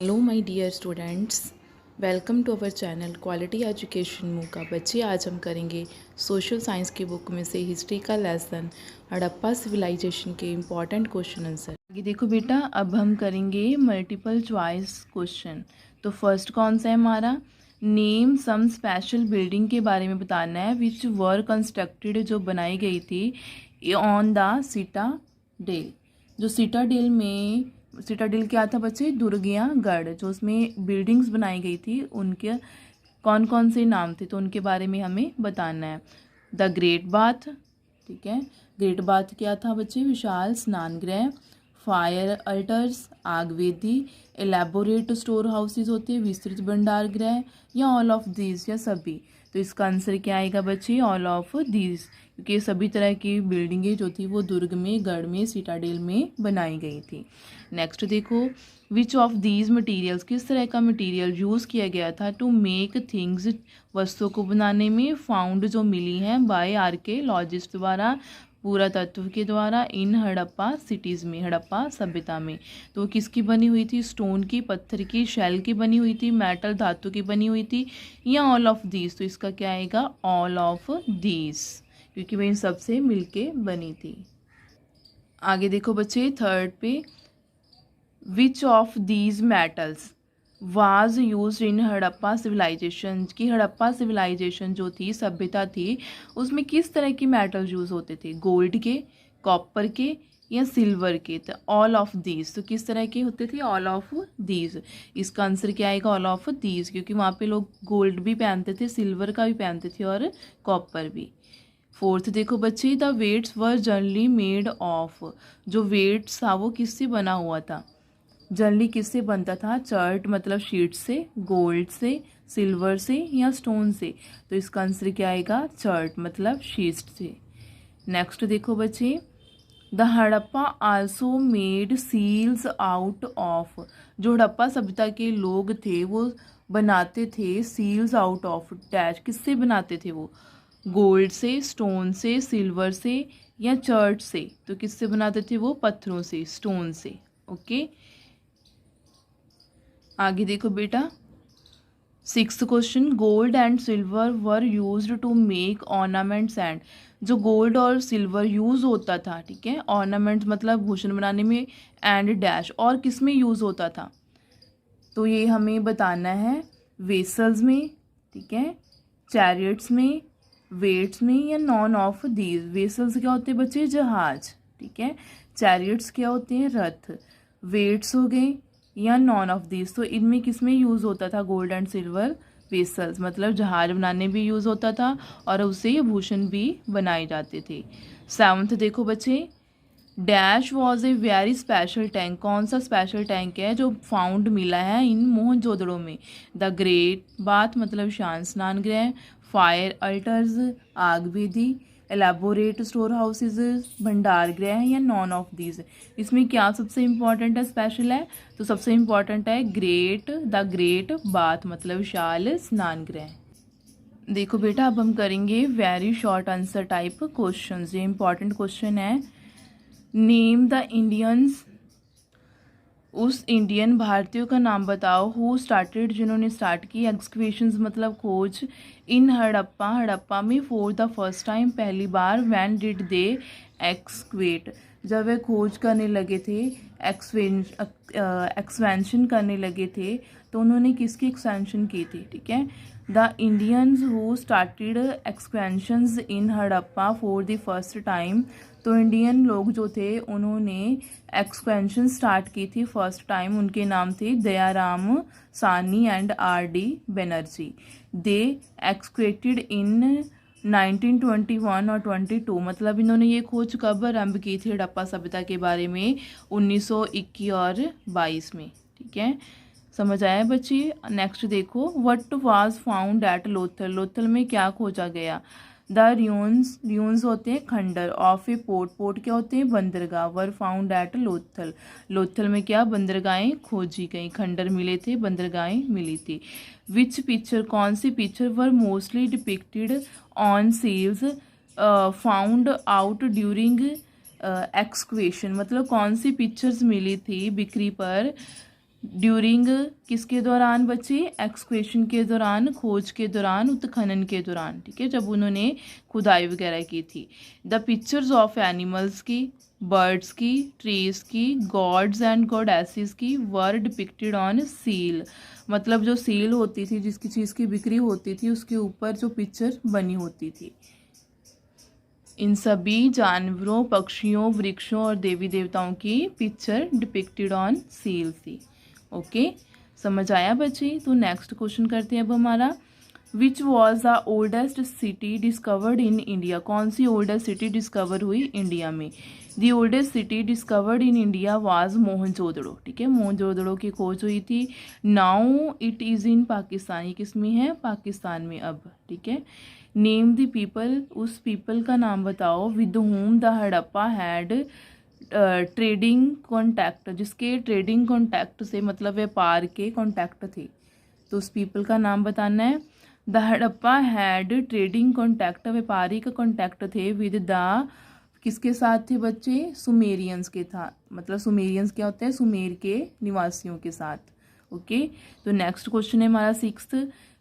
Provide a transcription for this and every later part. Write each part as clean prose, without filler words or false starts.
Hello my dear students, welcome to our channel quality education मूका। बच्चे आज हम करेंगे सोशल साइंस की बुक में से हिस्ट्री का लेसन हड़प्पा सिविलाइजेशन के इम्पॉर्टेंट क्वेश्चन आंसर। ये देखो बेटा, अब हम करेंगे मल्टीपल चॉइस क्वेश्चन। तो फर्स्ट कौन सा है हमारा, नेम सम स्पेशल बिल्डिंग के बारे में बताना है विच वर कंस्ट्रक्टेड, जो बनाई गई थी ऑन द सिटाडेल। जो सिटाडेल क्या था बच्चे, दुर्गियां गढ़, जो उसमें बिल्डिंग्स बनाई गई थी उनके कौन कौन से नाम थे, तो उनके बारे में हमें बताना है। द ग्रेट बाथ, ठीक है, ग्रेट बाथ क्या था बच्चे, विशाल स्नान गृह। फायर अल्टर्स, आग वेदी। एलेबोरेट स्टोर हाउसेज होते हैं, विस्तृत भंडार गृह, या ऑल ऑफ दीज, या सभी। तो इसका आंसर क्या आएगा बच्चे, ऑल ऑफ दीज, क्योंकि सभी तरह की बिल्डिंगें जो थी वो दुर्ग में, गढ़ में, सिटाडेल में बनाई गई थी। नेक्स्ट देखो, विच ऑफ दीज मटीरियल्स, किस तरह का मटीरियल यूज़ किया गया था टू मेक थिंग्स, वस्तुओं को बनाने में, फाउंड जो मिली हैं बाय आर्कियोलॉजिस्ट द्वारा, पुरातत्व के द्वारा, इन हड़प्पा सिटीज़ में, हड़प्पा सभ्यता में। तो किसकी बनी हुई थी, स्टोन की, पत्थर की, शेल की बनी हुई थी, मेटल धातु की बनी हुई थी, या ऑल ऑफ दीज। तो इसका क्या आएगा, ऑल ऑफ दीज, क्योंकि वह इन सबसे मिलके बनी थी। आगे देखो बच्चे, थर्ड पे, which of these metals was use in Harappa civilization, की हड़प्पा सिविलाइजेशन जो थी, सभ्यता थी, उसमें किस तरह की मेटल यूज़ होते थे, गोल्ड के, कॉपर के, या सिल्वर के। तो ऑल ऑफ दीज, तो किस तरह के होते थे, ऑल ऑफ दीज। इसका आंसर क्या आएगा, ऑल ऑफ दीज, क्योंकि वहाँ पे लोग गोल्ड भी पहनते थे, सिल्वर का भी पहनते थे, और कॉपर भी। फोर्थ देखो बच्चे, the weights were generally made of, जो वेट्स था वो किससे बना हुआ था, जनरली किससे बनता था, चर्ट मतलब शीट से, गोल्ड से, सिल्वर से, या स्टोन से। तो इसका आंसर क्या आएगा, चर्ट मतलब शीट से। नेक्स्ट देखो बच्चे, the Harappa also made seals out of, जो हड़प्पा सभ्यता के लोग थे वो बनाते थे सील्स आउट ऑफ डैश, किससे बनाते थे वो, गोल्ड से, स्टोन से, सिल्वर से, या चर्ट से। तो किससे बनाते थे वो, पत्थरों से, स्टोन से। ओके, आगे देखो बेटा, sixth question, gold and silver were used to make ornaments and, जो गोल्ड और सिल्वर यूज़ होता था, ठीक है, ऑर्नामेंट्स मतलब भूषण बनाने में, एंड डैश, और किस में यूज़ होता था, तो ये हमें बताना है, वेसल्स में, ठीक है, चैरियट्स में, वेट्स में, या नॉन ऑफ दीज। वेसल्स क्या होते हैं बच्चे, जहाज, ठीक है, चैरियट्स क्या होते हैं, रथ, वेट्स हो गए, या नॉन ऑफ दीज। तो इनमें किस में यूज़ होता था, गोल्ड एंड सिल्वर वेसल्स, मतलब जहाज बनाने भी यूज़ होता था, और उससे ये भूषण भी बनाए जाते थे। सेवंथ देखो बच्चे, dash was a very special tank, कौन सा स्पेशल टैंक है जो फाउंड मिला है इन मोहनजोदड़ो में, द ग्रेट बाथ मतलब शांत स्नान गृह, फायर अल्टर्स आग वेदी, एलेबोरेट स्टोर हाउसेज भंडार गृह, या नॉन ऑफ दीज। इसमें क्या सबसे इम्पॉर्टेंट है, स्पेशल है, तो सबसे इम्पॉर्टेंट है ग्रेट, द ग्रेट बाथ मतलब विशाल स्नान गृह। देखो बेटा, अब हम करेंगे very short answer type question. ये इंपॉर्टेंट क्वेश्चन है, नेम द इंडियंस, उस इंडियन भारतीयों का नाम बताओ, हु स्टार्टेड जिन्होंने स्टार्ट की एक्सकवेशंस मतलब खोज, इन हड़प्पा, हड़प्पा में फॉर द फर्स्ट टाइम पहली बार, व्हेन डिड दे एक्सकवेट, जब वे खोज करने लगे थे, एक्सपेंशन करने लगे थे, तो उन्होंने किसकी एक्सपेंशन की थी, ठीक है, the Indians who started expansions in Harappa for the first time. तो इंडियन लोग जो थे उन्होंने एक्सपेंशन स्टार्ट की थी फर्स्ट टाइम, उनके नाम थे दयाराम सानी एंड आर डी बनर्जी। दे एक्सक्वेटेड इन 1921 और 22, मतलब इन्होंने ये खोज कब आरंभ की थी हड़प्पा सभ्यता के बारे में, 1921 और 22 में, ठीक है, समझ आया बच्चे। नेक्स्ट देखो, what was found at Lothal, Lothal में क्या खोजा गया, द र्यून्स, र्यून्स होते हैं खंडर, ऑफ ए पोर्ट, पोर्ट क्या होते हैं बंदरगाह, were found at Lothal, Lothal में क्या बंदरगाहें खोजी गई, खंडर मिले थे, बंदरगाहें मिली थी। विच पिक्चर, कौन सी picture, were mostly depicted on seals found out during excavation, मतलब कौन सी पिक्चर्स मिली थी बिक्री पर ड्यूरिंग किसके दौरान बच्चे, एक्सकेवेशन के दौरान, खोज के दौरान, उत्खनन के दौरान, ठीक है, जब उन्होंने खुदाई वगैरह की थी। द पिक्चर्स ऑफ एनिमल्स की, बर्ड्स की, ट्रीज की, गॉड्स एंड गॉडेसेस की वर डिपिक्टेड ऑन सील, मतलब जो सील होती थी, जिसकी चीज़ की बिक्री होती थी उसके ऊपर जो पिक्चर बनी होती थी। इन सभी जानवरों, पक्षियों, वृक्षों और देवी देवताओं की पिक्चर डिपिक्टेड ऑन सील थी। ओके, समझ आया बच्चे। तो नेक्स्ट क्वेश्चन करते हैं अब हमारा, विच was the oldest city discovered in India, कौन सी ओल्डेस्ट सिटी डिस्कवर हुई इंडिया में। दी oldest city discovered in India was Mohenjodaro, ठीक है, मोहनजोदड़ो की खोज हुई थी। Now it is in Pakistan, ये किस में है, पाकिस्तान में अब, ठीक है। नेम द पीपल, उस पीपल का नाम बताओ with home the Harappa had trading contact, जिसके ट्रेडिंग कॉन्टैक्ट से मतलब व्यापार के कॉन्टैक्ट थे, तो उस पीपल का नाम बताना है। The Harappa had trading contact, व्यापारिक कॉन्टैक्ट थे विद द, किसके साथ थे बच्चे, सुमेरियंस के था, मतलब सुमेरियंस क्या होते हैं, सुमेर के निवासियों के साथ। ओके, तो नेक्स्ट क्वेश्चन है हमारा sixth,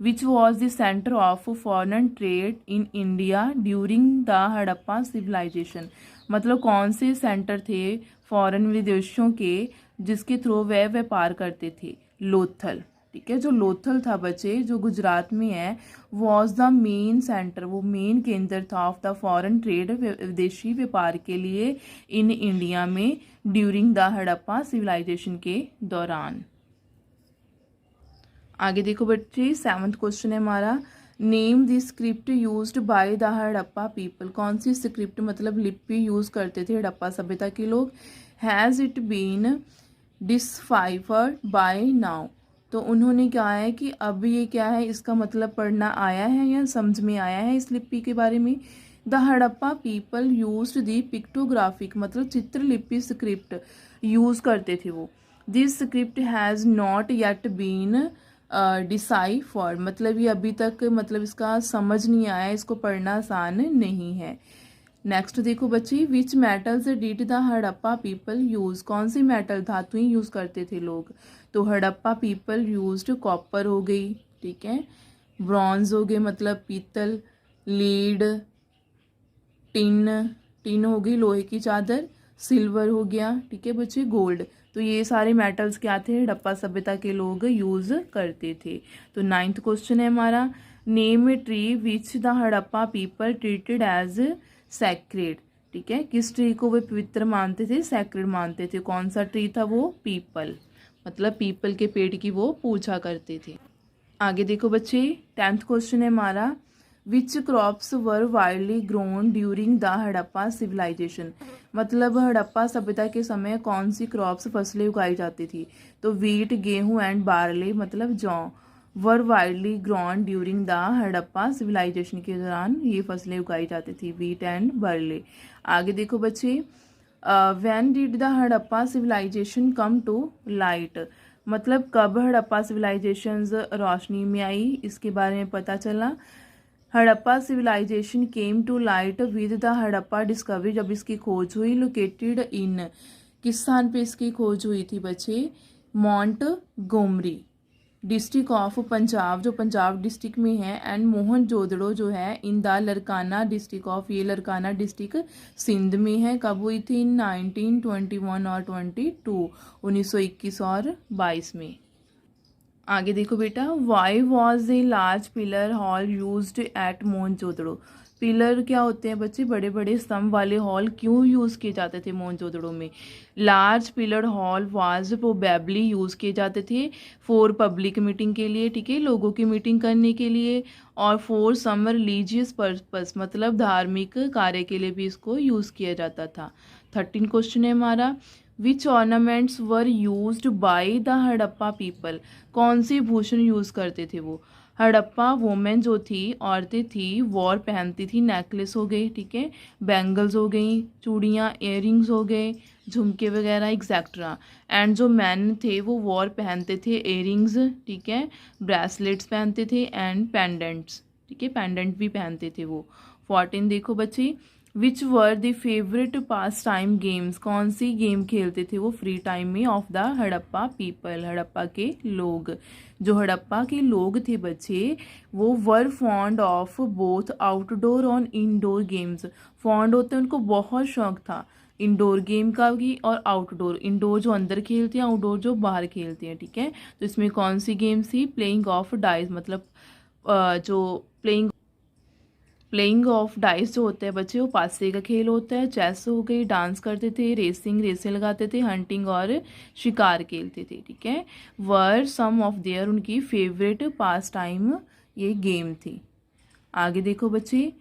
which was the centre of foreign trade in India during the Harappa civilization, मतलब कौन से सेंटर थे फॉरेन विदेशों के जिसके थ्रू वह व्यापार करते थे, लोथल, ठीक है, जो लोथल था बच्चे, जो गुजरात में है, वॉज द मेन सेंटर, वो मेन केंद्र था ऑफ द फॉरेन ट्रेड, विदेशी व्यापार के लिए इन इंडिया में ड्यूरिंग द हड़प्पा सिविलाइजेशन के दौरान। आगे देखो बच्चे, सेवंथ क्वेश्चन है हमारा, name the script used by the Harappa people, कौन सी स्क्रिप्ट मतलब लिपि यूज करते थे हड़प्पा सभ्यता के लोग। Has it been deciphered by now, तो उन्होंने क्या है कि अब ये क्या है, इसका मतलब पढ़ना आया है या समझ में आया है इस लिपि के बारे में। The Harappa people used the pictographic, मतलब चित्रलिपि स्क्रिप्ट यूज करते थे वो। This script has not yet been deciphered, मतलब ये अभी तक मतलब इसका समझ नहीं आया, इसको पढ़ना आसान नहीं है। नेक्स्ट देखो बच्ची, which metals did the Harappa people use, कौन सी मेटल धातुएं यूज करते थे लोग, तो हड़प्पा पीपल यूज्ड कॉपर हो गई, ठीक है, ब्रॉन्ज हो गए मतलब पीतल, लीड, टिन, टिन हो गई लोहे की चादर, सिल्वर हो गया, ठीक है बच्चे, गोल्ड, तो ये सारे मेटल्स क्या थे हड़प्पा सभ्यता के लोग यूज करते थे। तो नाइन्थ क्वेश्चन है हमारा, name a tree which the Harappa people treated as sacred, ठीक है, किस ट्री को वे पवित्र मानते थे, सैक्रेड मानते थे, कौन सा ट्री था वो, पीपल, मतलब पीपल के पेड़ की वो पूजा करते थे। आगे देखो बच्चे, टेंथ क्वेश्चन है हमारा, which crops were widely grown during the Harappa civilization, मतलब हड़प्पा सभ्यता के समय कौन सी क्रॉप्स फसलें उगाई जाती थी, तो वीट, गेहूं एंड बार्ले, मतलब जौ, were widely grown during the Harappa civilization के दौरान ये फसलें उगाई जाती थी, वीट एंड बार्ले। आगे देखो बच्चे, when did the Harappa civilization come to light, मतलब कब हड़प्पा सिविलाइजेशन रोशनी में आई, इसके बारे में पता चला। Harappa civilization came to light with the Harappa discovery, जब इसकी खोज हुई, लोकेटेड इन, किस स्थान पे इसकी खोज हुई थी बच्चे, मॉन्ट गोमरी, डिस्ट्रिक्ट ऑफ पंजाब, जो पंजाब डिस्ट्रिक्ट में है, एंड मोहनजोदड़ो जो है in the Larkana district of, ये लरकाना डिस्ट्रिक्ट सिंध में है। कब हुई थी, 1921 और 22, 1921 और 22 में। आगे देखो बेटा, why was a large pillar hall used eight Mohenjodaro, pillar क्या होते हैं बच्चे, बड़े बड़े स्तंभ वाले हॉल क्यों यूज़ किए जाते थे मोहनजोदड़ो में। Large pillar hall was probably use किए जाते थे फॉर पब्लिक मीटिंग के लिए, ठीक है, लोगों की मीटिंग करने के लिए, और फॉर सम रिलीजियस पर्पस, मतलब धार्मिक कार्य के लिए भी इसको यूज़ किया जाता था। 13 क्वेश्चन है हमारा, which ornaments were used by the Harappa people, कौन सी भूषण यूज़ करते थे वो। हड़प्पा वोमेन जो थी, औरतें थी, वॉर पहनती थी, नेकलेस हो गई, ठीक है, बैंगल्स हो गई, चूड़ियाँ, इयररिंग्स हो गए, झुमके वगैरह एक्सेट्रा। एंड जो मैन थे वो वॉर पहनते थे, इयररिंग्स, ठीक है, ब्रेसलेट्स पहनते थे, एंड पेंडेंट्स, ठीक है, पेंडेंट भी पहनते थे वो। 14 देखो बच्चे, which were the favourite pastime games, कौन सी गेम खेलते थे वो फ्री टाइम में of the Harappa people, Harappa के लोग। जो हड़प्पा के लोग थे बच्चे वो were fond of both outdoor और इनडोर गेम्स। फॉन्ड होते हैं उनको बहुत शौक था इंडोर गेम का भी और आउटडोर, इंडोर जो अंदर खेलते हैं, आउटडोर जो बाहर खेलते हैं, ठीक है। तो इसमें कौन सी गेम थी, प्लेइंग ऑफ डाइस, मतलब जो प्लेइंग ऑफ डाइस जो होता है बच्चे वो पासे का खेल होता है। चेस हो गई, डांस करते थे, रेसें लगाते थे, हंटिंग और शिकार खेलते थे, ठीक है। वर सम ऑफ देयर, उनकी फेवरेट पास टाइम ये गेम थी। आगे देखो बच्चे,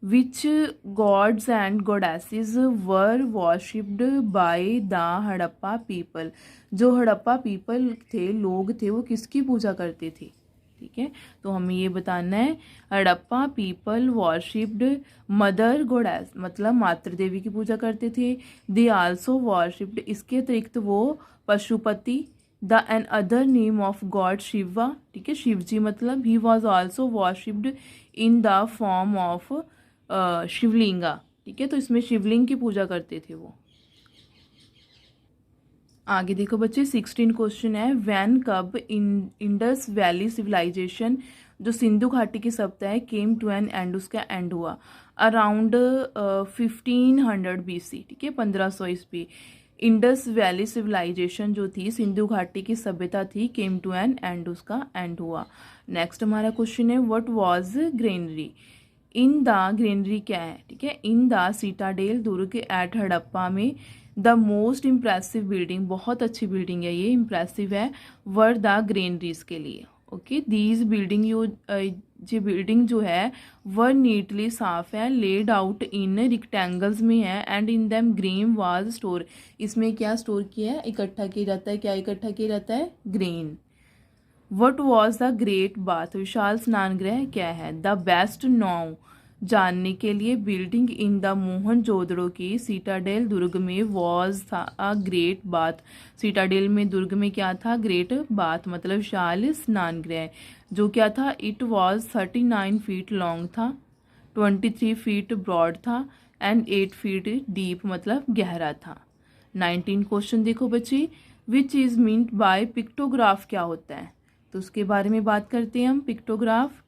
which gods and goddesses were worshipped by the Harappa people, जो हड़प्पा पीपल थे, लोग थे, वो किसकी पूजा करते थे, ठीक है। तो हमें ये बताना है, हड़प्पा पीपल वॉरशिप्ड मदर गॉडेस, मतलब मातृ देवी की पूजा करते थे। दे आल्सो वॉरशिप्ड, इसके अतिरिक्त वो Pashupati, the an other name of god Shiva, ठीक है, शिव जी, मतलब he was also worshipped in the form of Shivalinga, ठीक है। तो इसमें शिवलिंग की पूजा करते थे वो। आगे देखो बच्चे, 16 क्वेश्चन है, वैन कब इंडस वैली सिविलाइजेशन, जो सिंधु घाटी की सभ्यता है, केम टू एन एंड, उसका एंड हुआ अराउंड 1500 BC, ठीक है, 1500 ईस्वी। इंडस वैली सिविलाइजेशन जो थी, सिंधु घाटी की सभ्यता थी, केम टू एन एंड, उसका एंड हुआ। नेक्स्ट हमारा क्वेश्चन है, what was granary, in the granary क्या है, ठीक है, इन द सीटाडेल दुर्ग एट हड़प्पा में द मोस्ट इम्प्रेसिव बिल्डिंग, बहुत अच्छी बिल्डिंग है ये, इम्प्रेसिव है, वर द ग्रेनरीज के लिए, ओके। दीज बिल्डिंग जो बिल्डिंग जो है वह नीटली साफ है, लेड आउट इन रिक्टेंगल्स में है, and in them grain was store, इसमें क्या स्टोर किया है, इकट्ठा किया जाता है, क्या इकट्ठा किया जाता है, grain. What was the great bath, विशाल स्नान गृह क्या है, द बेस्ट नाउ, जानने के लिए, बिल्डिंग इन द मोहनजोदड़ो की सीटाडेल दुर्ग में वॉज था अ ग्रेट बाथ, सीटाडेल में दुर्ग में क्या था, ग्रेट बाथ, मतलब विशाल स्नान गृह, जो क्या था, इट वॉज 39 फीट लॉन्ग था, 23 फीट ब्रॉड था, एंड 8 फीट डीप, मतलब गहरा था। 19 क्वेश्चन देखो बच्चे, which is meant by pictograph, क्या होता है, तो उसके बारे में बात करते हैं हम। पिक्टोग्राफ,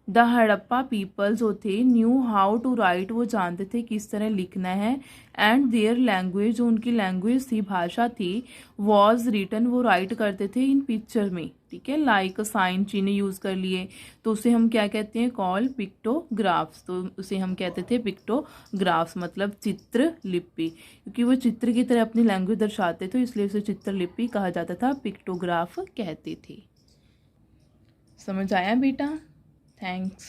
द हड़प्पा पीपल जो थे, न्यू हाउ टू राइट, वो जानते थे किस तरह लिखना है, एंड देयर लैंग्वेज, जो उनकी लैंग्वेज थी, भाषा थी, वॉज रिटन, वो राइट करते थे इन पिक्चर में, ठीक है, लाइक साइन चिन्ह यूज़ कर लिए, तो उसे हम क्या कहते हैं, कॉल पिक्टोग्राफ्स, तो उसे हम कहते थे पिक्टोग्राफ्स, मतलब चित्र लिपि, क्योंकि वो चित्र की तरह अपनी लैंग्वेज दर्शाते थे, इसलिए उसे चित्रलिपि कहा जाता था, पिक्टोग्राफ कहते थे। समझ आया बेटा? थैंक्स।